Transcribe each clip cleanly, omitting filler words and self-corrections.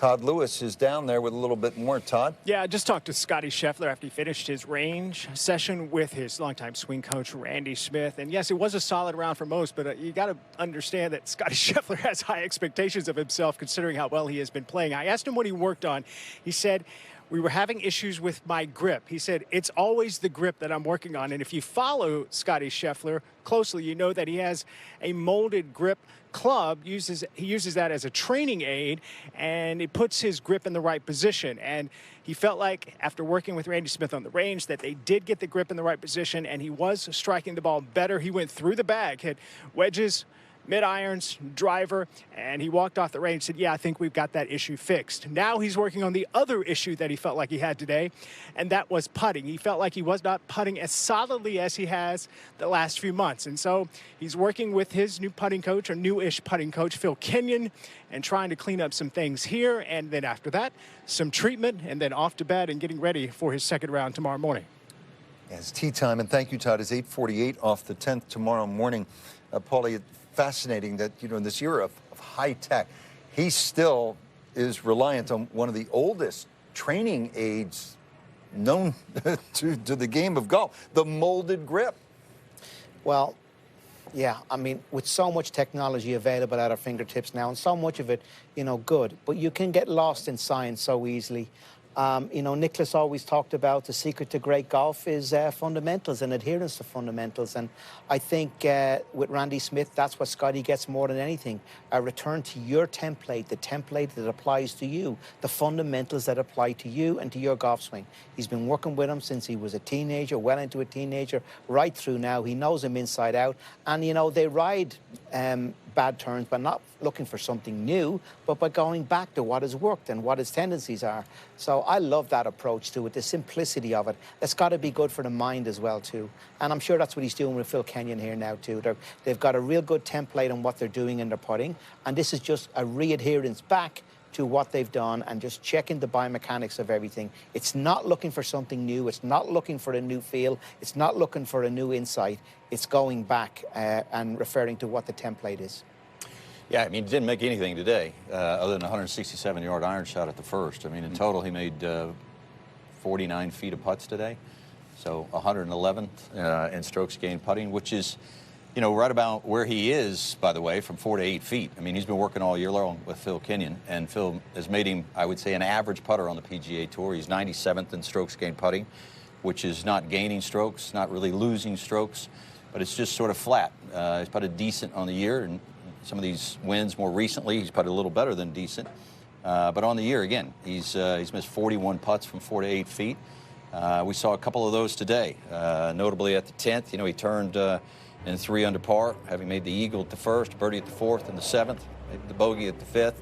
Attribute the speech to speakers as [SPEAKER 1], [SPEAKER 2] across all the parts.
[SPEAKER 1] Todd Lewis is down there with a little bit more. Todd?
[SPEAKER 2] Yeah, I just talked to Scottie Scheffler after he finished his range session with his longtime swing coach, Randy Smith. And yes, it was a solid round for most, but you got to understand that Scottie Scheffler has high expectations of himself considering how well he has been playing. I asked him what he worked on. He said, we were having issues with my grip. He said, it's always the grip that I'm working on. And if you follow Scottie Scheffler closely, you know that he has a molded grip club. He uses that as a training aid, and it puts his grip in the right position. And he felt like after working with Randy Smith on the range that they did get the grip in the right position, and he was striking the ball better. He went through the bag, hit wedges, mid-irons, driver, and he walked off the range and said, yeah, I think we've got that issue fixed. Now he's working on the other issue that he felt like he had today, and that was putting. He felt like he was not putting as solidly as he has the last few months. And so he's working with his new putting coach, or new-ish putting coach, Phil Kenyon, and trying to clean up some things here. And then after that, some treatment, and then off to bed and getting ready for his second round tomorrow morning.
[SPEAKER 1] It's tea time, and thank you, Todd. It's 8:48 off the 10th tomorrow morning. Paulie, fascinating that, in this era of high tech, he still is reliant on one of the oldest training aids known to the game of golf, the molded grip.
[SPEAKER 3] Well, yeah, I mean, with so much technology available at our fingertips now, and so much of it, good, but you can get lost in science so easily. Nicholas always talked about the secret to great golf is fundamentals and adherence to fundamentals. And I think with Randy Smith, that's what Scottie gets more than anything. A return to your template, the template that applies to you, the fundamentals that apply to you and to your golf swing. He's been working with him since he was a teenager, well into a teenager, right through now. He knows him inside out. And, they ride bad turns by not looking for something new, but by going back to what has worked and what his tendencies are. So I love that approach to it, the simplicity of it. It's got to be good for the mind as well, too. And I'm sure that's what he's doing with Phil Kenyon here now, too. They've got a real good template on what they're doing in their putting, and this is just a readherence back to what they've done and just checking the biomechanics of everything. It's not looking for something new. It's not looking for a new feel. It's not looking for a new insight. It's going back and referring to what the template is.
[SPEAKER 4] Yeah, I mean, he didn't make anything today other than a 167-yard iron shot at the first. I mean, in total, he made 49 feet of putts today. So 111th in strokes gained putting, which is, right about where he is, by the way, from 4 to 8 feet. I mean, he's been working all year long with Phil Kenyon, and Phil has made him, I would say, an average putter on the PGA Tour. He's 97th in strokes gained putting, which is not gaining strokes, not really losing strokes, but it's just sort of flat. He's putted decent on the year, and some of these wins more recently, he's putted a little better than decent. But on the year, again, he's missed 41 putts from 4 to 8 feet. We saw a couple of those today, notably at the 10th. He turned in 3 under par, having made the eagle at the first, birdie at the 4th and the 7th, made the bogey at the 5th.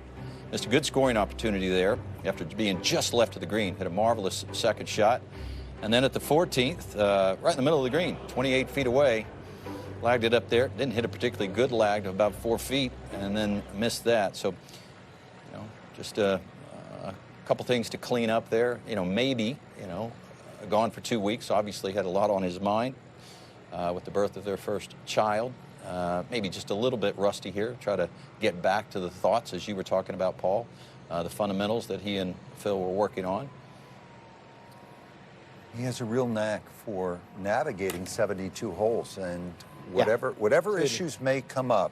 [SPEAKER 4] Missed a good scoring opportunity there after being just left of the green. Hit a marvelous second shot. And then at the 14th, right in the middle of the green, 28 feet away, lagged it up there. Didn't hit a particularly good lag of about 4 feet, and then missed that. So, just a couple things to clean up there. Maybe, gone for 2 weeks. Obviously had a lot on his mind with the birth of their first child. Maybe just a little bit rusty here. Try to get back to the thoughts, as you were talking about, Paul, the fundamentals that he and Phil were working on.
[SPEAKER 1] He has a real knack for navigating 72 holes, and whatever issues may come up,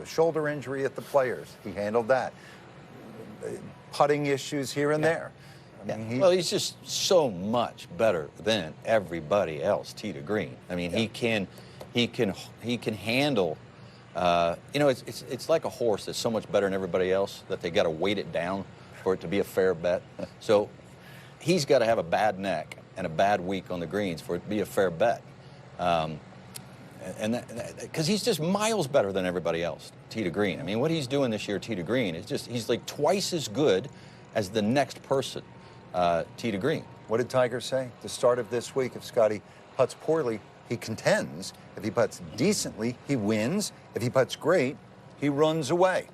[SPEAKER 1] shoulder injury at the Players, he handled that. Putting issues here and there. I mean,
[SPEAKER 4] well, he's just so much better than everybody else, tee to green. I mean, he can handle. It's like a horse that's so much better than everybody else that they got to weight it down for it to be a fair bet. So he's got to have a bad neck and a bad week on the greens for it to be a fair bet. Because he's just miles better than everybody else, tee to green. I mean, what he's doing this year, tee to green, is just, he's like twice as good as the next person, tee to green.
[SPEAKER 1] What did Tiger say at the start of this week? If Scottie putts poorly, he contends. If he putts decently, he wins. If he putts great, he runs away.